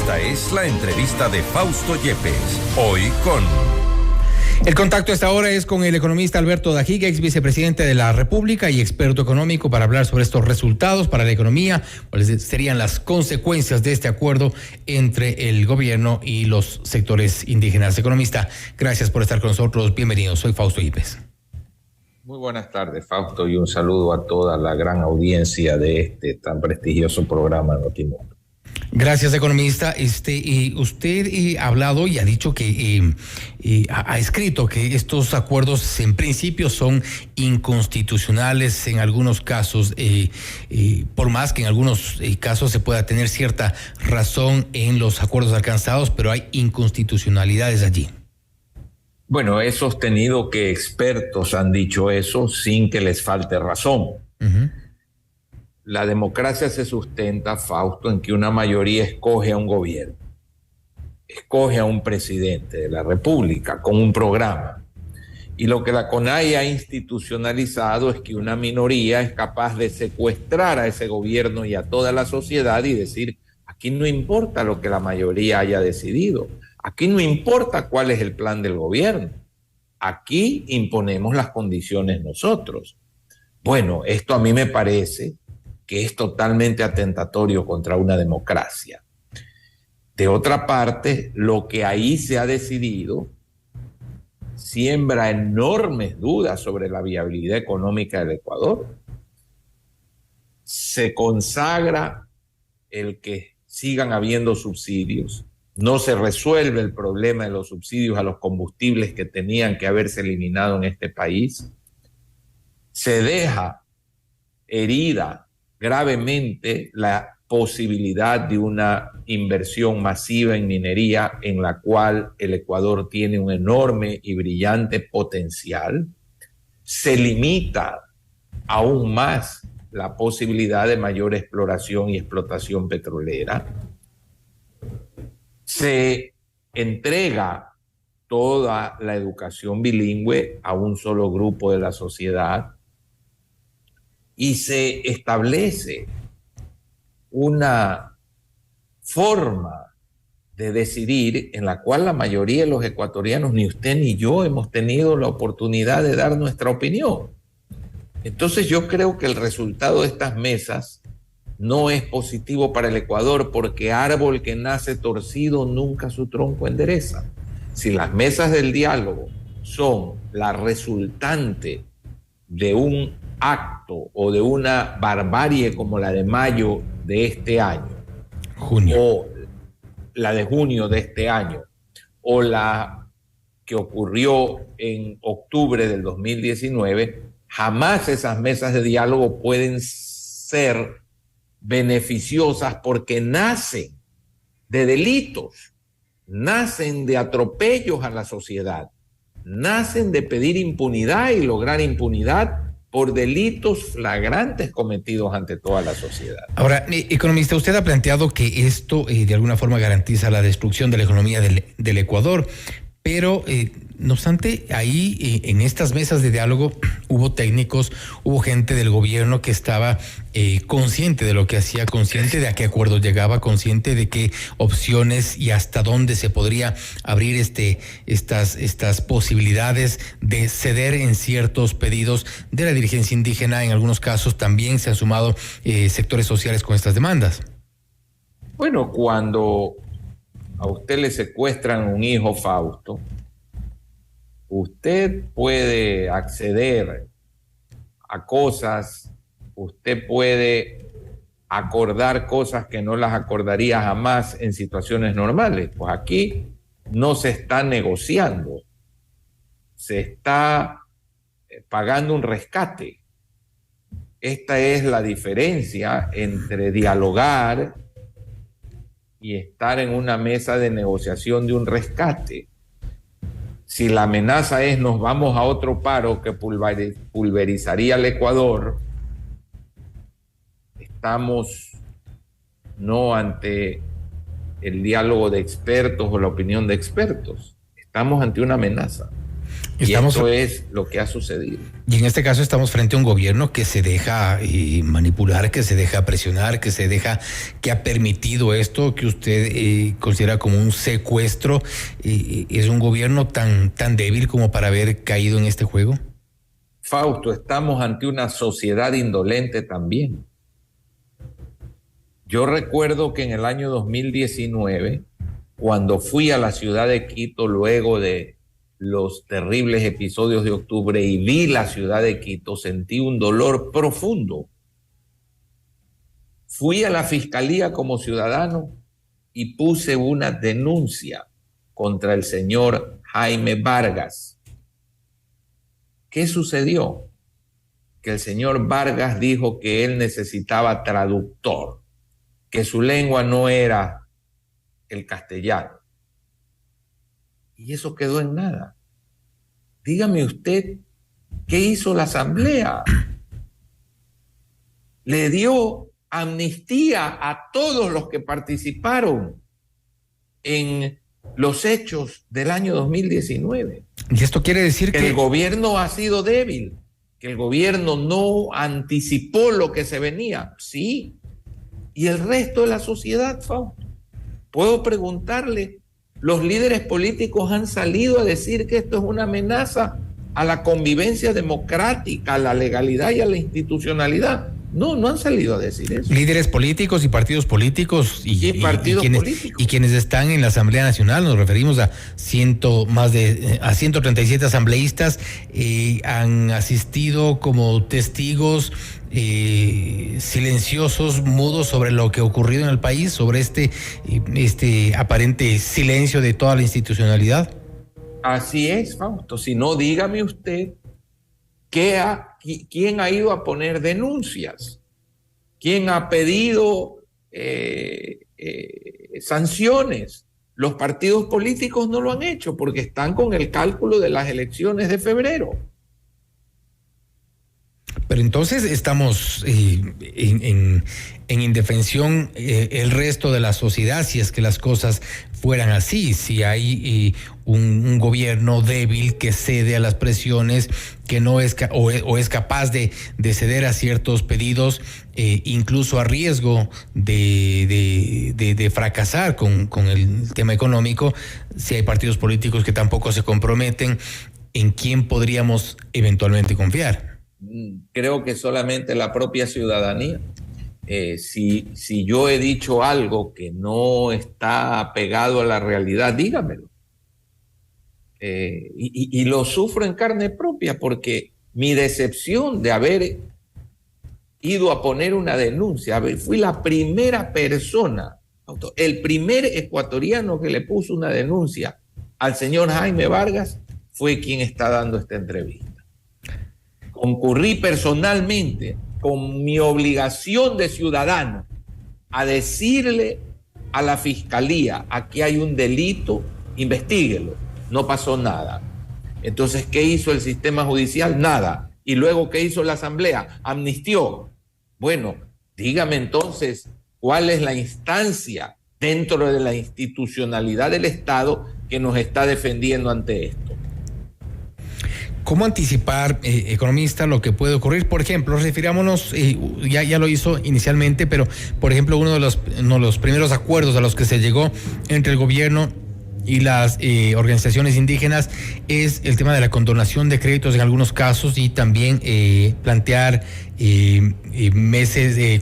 Esta es la entrevista de Fausto Yepes, hoy con... El contacto a esta hora es con el economista Alberto Dajiga, ex vicepresidente de la República y experto económico, para hablar sobre estos resultados para la economía, cuáles serían las consecuencias de este acuerdo entre el gobierno y los sectores indígenas. Economista, gracias por estar con nosotros. Bienvenido, soy Fausto Yepes. Muy buenas tardes, Fausto, y un saludo a toda la gran audiencia de este tan prestigioso programa Notimundo. Gracias, economista. Usted ha hablado y ha dicho que ha escrito que estos acuerdos en principio son inconstitucionales en algunos casos, por más que en algunos casos se pueda tener cierta razón en los acuerdos alcanzados, pero hay inconstitucionalidades allí. Bueno, he sostenido que expertos han dicho eso sin que les falte razón. Uh-huh. La democracia se sustenta, Fausto, en que una mayoría escoge a un gobierno, escoge a un presidente de la República con un programa. Y lo que la CONAIE ha institucionalizado es que una minoría es capaz de secuestrar a ese gobierno y a toda la sociedad y decir, aquí no importa lo que la mayoría haya decidido, aquí no importa cuál es el plan del gobierno, aquí imponemos las condiciones nosotros. Bueno, esto a mí me parece que es totalmente atentatorio contra una democracia. De otra parte, lo que ahí se ha decidido siembra enormes dudas sobre la viabilidad económica del Ecuador. Se consagra el que sigan habiendo subsidios. No se resuelve el problema de los subsidios a los combustibles que tenían que haberse eliminado en este país. Se deja herida gravemente la posibilidad de una inversión masiva en minería en la cual el Ecuador tiene un enorme y brillante potencial. Se limita aún más la posibilidad de mayor exploración y explotación petrolera. Se entrega toda la educación bilingüe a un solo grupo de la sociedad. Y se establece una forma de decidir en la cual la mayoría de los ecuatorianos, ni usted ni yo, hemos tenido la oportunidad de dar nuestra opinión. Entonces yo creo que el resultado de estas mesas no es positivo para el Ecuador, porque árbol que nace torcido nunca su tronco endereza. Si las mesas del diálogo son la resultante de un acto o de una barbarie como la de mayo de este año, o la de junio de este año, o la que ocurrió en octubre del 2019, jamás esas mesas de diálogo pueden ser beneficiosas porque nacen de delitos, nacen de atropellos a la sociedad, nacen de pedir impunidad y lograr impunidad por delitos flagrantes cometidos ante toda la sociedad. Ahora, economista, usted ha planteado que esto de alguna forma garantiza la destrucción de la economía del Ecuador, pero no obstante, ahí en estas mesas de diálogo hubo técnicos, hubo gente del gobierno que estaba consciente de lo que hacía, consciente de a qué acuerdos llegaba, consciente de qué opciones y hasta dónde se podría abrir estas posibilidades de ceder en ciertos pedidos de la dirigencia indígena. En algunos casos también se han sumado sectores sociales con estas demandas. Bueno, cuando a usted le secuestran un hijo, Fausto, usted puede acceder a cosas, usted puede acordar cosas que no las acordaría jamás en situaciones normales. Pues aquí no se está negociando, se está pagando un rescate. Esta es la diferencia entre dialogar y estar en una mesa de negociación de un rescate. Si la amenaza es nos vamos a otro paro que pulverizaría el Ecuador, estamos no ante el diálogo de expertos o la opinión de expertos, estamos ante una amenaza. Y esto es lo que ha sucedido. Y en este caso estamos frente a un gobierno que se deja manipular, que se deja presionar, que ha permitido esto que usted considera como un secuestro. ¿Es un gobierno tan débil como para haber caído en este juego? Fausto, estamos ante una sociedad indolente también. Yo recuerdo que en el año 2019, cuando fui a la ciudad de Quito luego de los terribles episodios de octubre y vi la ciudad de Quito, sentí un dolor profundo. Fui a la fiscalía como ciudadano y puse una denuncia contra el señor Jaime Vargas. ¿Qué sucedió? Que el señor Vargas dijo que él necesitaba traductor, que su lengua no era el castellano. Y eso quedó en nada. Dígame usted, ¿qué hizo la Asamblea? Le dio amnistía a todos los que participaron en los hechos del año 2019. Y esto quiere decir que el gobierno ha sido débil, que el gobierno no anticipó lo que se venía. Sí. Y el resto de la sociedad, Fausto. Puedo preguntarle, los líderes políticos han salido a decir que esto es una amenaza a la convivencia democrática, a la legalidad y a la institucionalidad. No, no han salido a decir eso. Líderes políticos y partidos políticos y quienes están en la Asamblea Nacional, nos referimos a 137 asambleístas, han asistido como testigos silenciosos, mudos sobre lo que ha ocurrido en el país, sobre este aparente silencio de toda la institucionalidad. Así es, Fausto. Si no, dígame usted ¿quién ha ido a poner denuncias? ¿Quién ha pedido sanciones? Los partidos políticos no lo han hecho porque están con el cálculo de las elecciones de febrero. Pero entonces estamos en indefensión el resto de la sociedad, si es que las cosas fueran así, si hay un gobierno débil que cede a las presiones, que no es o es capaz de ceder a ciertos pedidos, incluso a riesgo de fracasar con el tema económico, si hay partidos políticos que tampoco se comprometen, ¿en quién podríamos eventualmente confiar? Creo que solamente la propia ciudadanía. Si yo he dicho algo que no está pegado a la realidad, dígamelo. Y lo sufro en carne propia porque mi decepción de haber ido a poner una denuncia, fui la primera persona, el primer ecuatoriano que le puso una denuncia al señor Jaime Vargas fue quien está dando esta entrevista. Concurrí personalmente con mi obligación de ciudadano a decirle a la fiscalía, aquí hay un delito, investíguelo. No pasó nada. Entonces, ¿qué hizo el sistema judicial? Nada. Y luego, ¿qué hizo la Asamblea? Amnistió. Bueno, dígame entonces, ¿cuál es la instancia dentro de la institucionalidad del Estado que nos está defendiendo ante esto? ¿Cómo anticipar, economista, lo que puede ocurrir? Por ejemplo, refirámonos, ya lo hizo inicialmente, pero por ejemplo, uno de los primeros acuerdos a los que se llegó entre el gobierno y las organizaciones indígenas es el tema de la condonación de créditos en algunos casos y también plantear meses,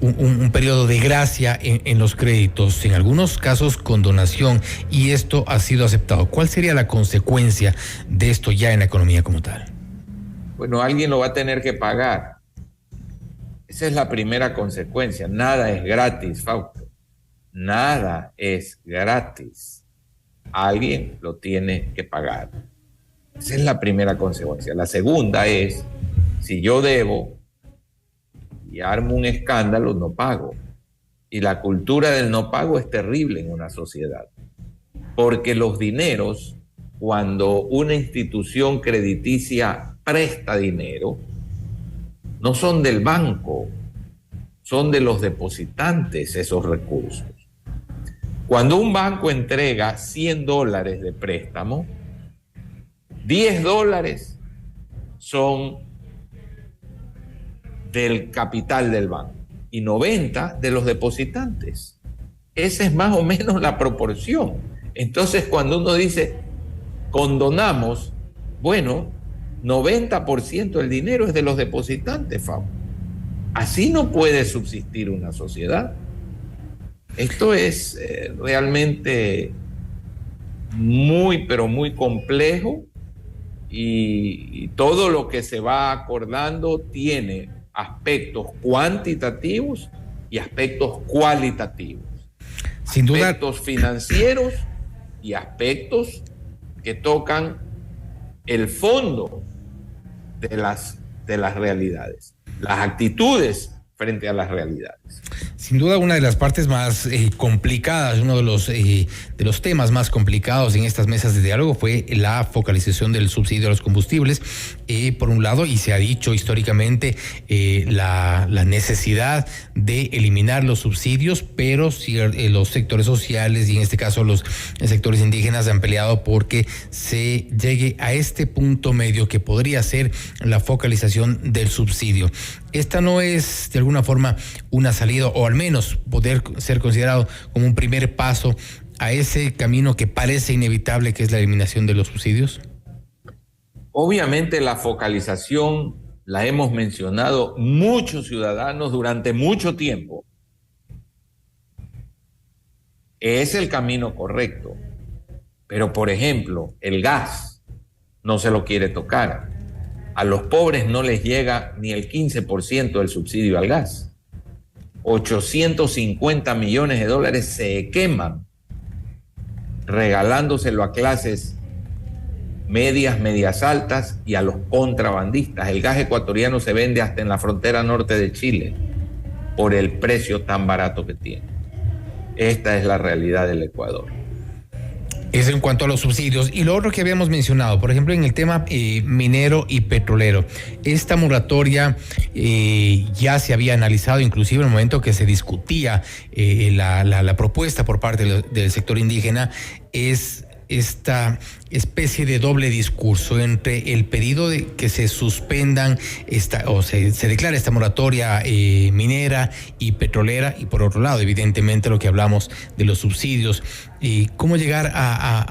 un periodo de gracia en los créditos, en algunos casos condonación, y esto ha sido aceptado. ¿Cuál sería la consecuencia de esto ya en la economía como tal? Bueno, alguien lo va a tener que pagar. Esa es la primera consecuencia. Nada es gratis, Fausto. Nada es gratis. Alguien lo tiene que pagar. Esa es la primera consecuencia. La segunda es, si yo debo y armo un escándalo, no pago. Y la cultura del no pago es terrible en una sociedad. Porque los dineros, cuando una institución crediticia presta dinero, no son del banco, son de los depositantes esos recursos. Cuando un banco entrega $100 de préstamo, $10 son del capital del banco y 90 de los depositantes. Esa es más o menos la proporción. Entonces, cuando uno dice condonamos, bueno, 90% del dinero es de los depositantes, Fabio. Así no puede subsistir una sociedad. Esto es realmente muy, pero muy complejo, y todo lo que se va acordando tiene aspectos cuantitativos y aspectos cualitativos. Sin duda. Aspectos financieros y aspectos que tocan el fondo de las realidades, las actitudes frente a las realidades. Sin duda, una de las partes más complicadas, uno de los temas más complicados en estas mesas de diálogo fue la focalización del subsidio a los combustibles, por un lado, y se ha dicho históricamente la necesidad de eliminar los subsidios, pero si los sectores sociales y en este caso los sectores indígenas han peleado porque se llegue a este punto medio que podría ser la focalización del subsidio. Esta no es de alguna forma una salida, o al menos poder ser considerado como un primer paso a ese camino que parece inevitable, que es la eliminación de los subsidios. Obviamente la focalización la hemos mencionado muchos ciudadanos durante mucho tiempo. Es el camino correcto. Pero, por ejemplo, el gas no se lo quiere tocar. A los pobres no les llega ni el 15% del subsidio al gas. 850 millones de dólares se queman regalándoselo a clases medias, medias altas y a los contrabandistas. El gas ecuatoriano se vende hasta en la frontera norte de Chile por el precio tan barato que tiene. Esta es la realidad del Ecuador. Es en cuanto a los subsidios. Y lo otro que habíamos mencionado, por ejemplo, en el tema minero y petrolero, esta moratoria ya se había analizado, inclusive en el momento que se discutía la propuesta por parte del sector indígena, es esta especie de doble discurso entre el pedido de que se suspendan se declare esta moratoria minera y petrolera, y por otro lado, evidentemente, lo que hablamos de los subsidios, y cómo llegar a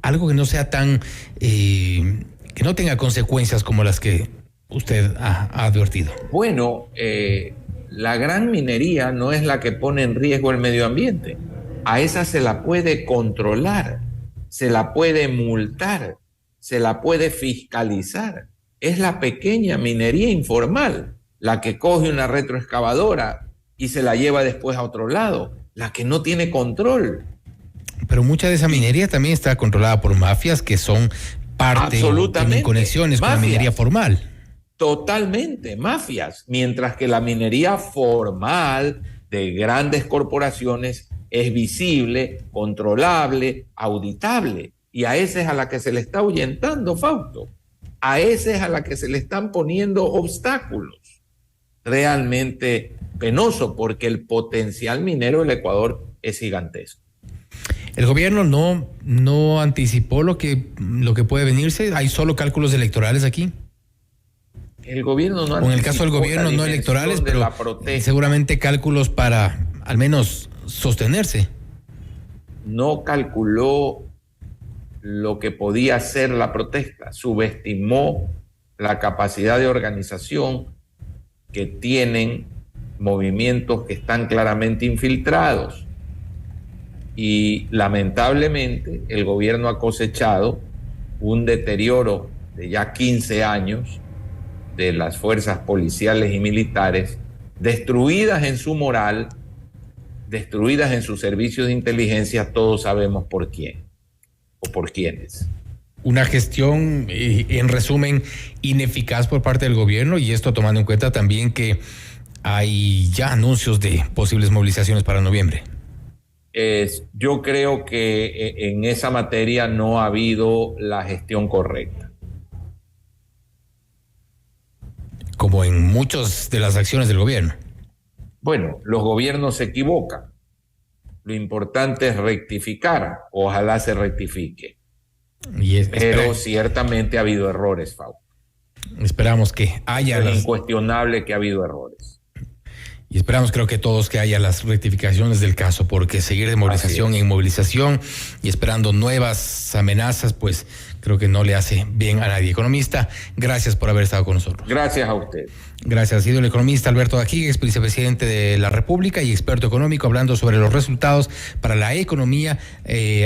algo que no sea tan que no tenga consecuencias como las que usted ha advertido. Bueno, la gran minería no es la que pone en riesgo el medio ambiente. A esa se la puede controlar, se la puede multar, se la puede fiscalizar. Es la pequeña minería informal la que coge una retroexcavadora y se la lleva después a otro lado, la que no tiene control. Pero mucha de esa minería también está controlada por mafias que son parte, tienen conexiones con la minería formal. Totalmente, mafias. Mientras que la minería formal de grandes corporaciones es visible, controlable, auditable. Y a esa es a la que se le está ahuyentando, Fausto. A esa es a la que se le están poniendo obstáculos. Realmente penoso, porque el potencial minero del Ecuador es gigantesco. El gobierno no anticipó lo que puede venirse. Hay solo cálculos electorales aquí. El gobierno no anticipó. O en el caso del gobierno no electorales, pero seguramente cálculos para al menos sostenerse. No calculó lo que podía ser la protesta, subestimó la capacidad de organización que tienen movimientos que están claramente infiltrados. Y lamentablemente el gobierno ha cosechado un deterioro de ya 15 años de las fuerzas policiales y militares, destruidas en su moral, destruidas en sus servicios de inteligencia. Todos sabemos por quién o por quiénes. Una gestión, en resumen, ineficaz por parte del gobierno, y esto tomando en cuenta también que hay ya anuncios de posibles movilizaciones para noviembre. Yo creo que en esa materia no ha habido la gestión correcta. Como en muchas de las acciones del gobierno. Bueno, los gobiernos se equivocan. Lo importante es rectificar. Ojalá se rectifique. Pero ciertamente ha habido errores, Fausto. Esperamos que haya... Es incuestionable que ha habido errores. Y esperamos, creo que todos, que haya las rectificaciones del caso, porque seguir de movilización en movilización y esperando nuevas amenazas, pues creo que no le hace bien a nadie. Economista, gracias por haber estado con nosotros. Gracias a usted. Gracias. Ha sido el economista Alberto Dajiga, ex vicepresidente de la República y experto económico, hablando sobre los resultados para la economía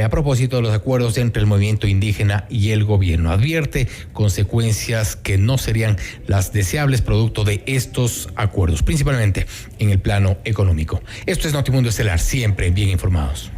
a propósito de los acuerdos entre el movimiento indígena y el gobierno. Advierte consecuencias que no serían las deseables producto de estos acuerdos, principalmente en el plano económico. Esto es Notimundo Estelar, siempre bien informados.